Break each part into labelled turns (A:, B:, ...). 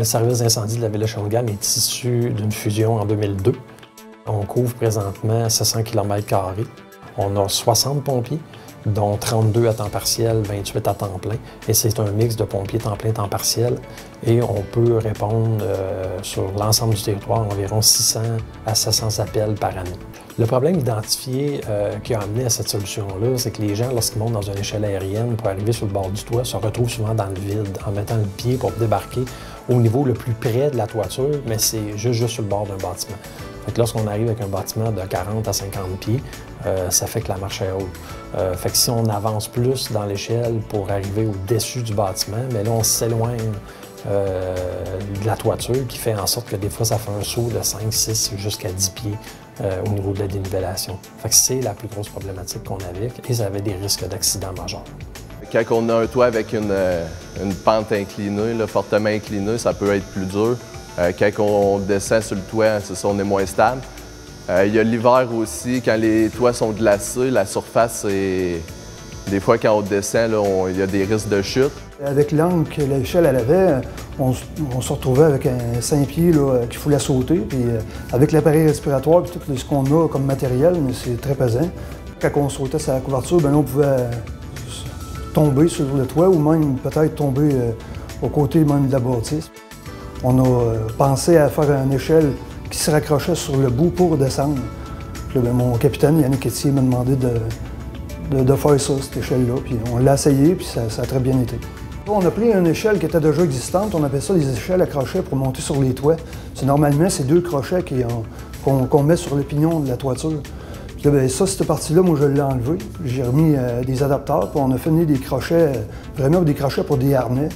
A: Le service d'incendie de la ville de Shawinigan est issu d'une fusion en 2002. On couvre présentement 700 km². On a 60 pompiers, dont 32 à temps partiel, 28 à temps plein. Et c'est un mix de pompiers temps plein, temps partiel. Et on peut répondre sur l'ensemble du territoire environ 600 à 700 appels par année. Le problème identifié qui a amené à cette solution-là, c'est que les gens, lorsqu'ils montent dans une échelle aérienne pour arriver sur le bord du toit, se retrouvent souvent dans le vide en mettant le pied pour débarquer au niveau le plus près de la toiture, mais c'est juste sur le bord d'un bâtiment. Fait que lorsqu'on arrive avec un bâtiment de 40 à 50 pieds, ça fait que la marche est haute. Fait que si on avance plus dans l'échelle pour arriver au-dessus du bâtiment, mais là, on s'éloigne de la toiture qui fait en sorte que des fois, ça fait un saut de 5, 6 jusqu'à 10 pieds au niveau de la dénivellation. Fait que c'est la plus grosse problématique qu'on avait et ça avait des risques d'accident majeurs.
B: Quand on a un toit avec une pente inclinée, là, fortement inclinée, ça peut être plus dur. Quand on descend sur le toit, c'est ça, on est moins stable. Il y a l'hiver aussi, quand les toits sont glacés, la surface, des fois quand on descend, là, il y a des risques de chute.
C: Avec l'angle que l'échelle avait, on se retrouvait avec un 5 pieds qu'il fallait sauter. Puis avec l'appareil respiratoire et tout ce qu'on a comme matériel, mais c'est très pesant. Quand on sautait sur la couverture, bien, on pouvait tomber sur le toit ou même peut-être tomber au côté même de la bâtisse. On a pensé à faire une échelle qui se raccrochait sur le bout pour descendre. Puis là, mon capitaine, Yannick Etier, m'a demandé de faire ça, cette échelle-là. Puis on l'a essayé, puis ça a très bien été. On a pris une échelle qui était déjà existante. On appelle ça des échelles à crochets pour monter sur les toits. Normalement, c'est 2 crochets qu'on met sur le pignon de la toiture. Puis là, bien, ça, cette partie-là, moi, je l'ai enlevée. J'ai remis des adapteurs, puis on a fait des crochets, vraiment des crochets pour des harnais.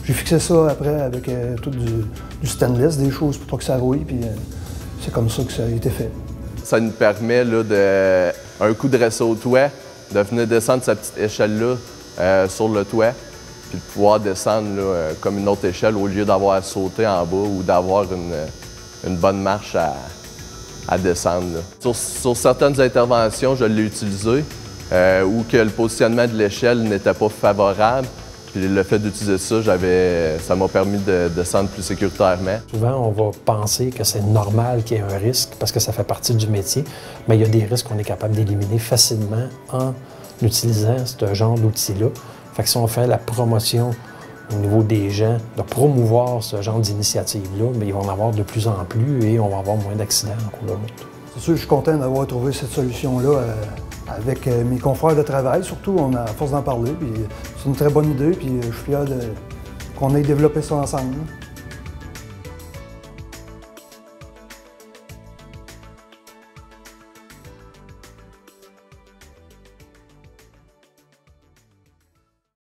C: J'ai fixé ça après avec tout du stainless, des choses pour pas que ça rouille, puis c'est comme ça que ça a été fait.
B: Ça nous permet, là, un coup de rester au toit, de venir descendre cette petite échelle-là sur le toit, puis de pouvoir descendre là, comme une autre échelle au lieu d'avoir à sauter en bas ou d'avoir une bonne marche à descendre. Là. Sur certaines interventions, je l'ai utilisé, où que le positionnement de l'échelle n'était pas favorable. Puis le fait d'utiliser ça, ça m'a permis de descendre plus sécuritairement.
A: Souvent, on va penser que c'est normal qu'il y ait un risque parce que ça fait partie du métier, mais il y a des risques qu'on est capable d'éliminer facilement en utilisant ce genre d'outils-là. Fait que si on fait la promotion au niveau des gens, de promouvoir ce genre d'initiative-là, mais ils vont en avoir de plus en plus et on va avoir moins d'accidents en cours de route.
C: C'est sûr, je suis content d'avoir trouvé cette solution-là avec mes confrères de travail, surtout, à force d'en parler. C'est une très bonne idée, puis je suis fier qu'on ait développé ça ensemble.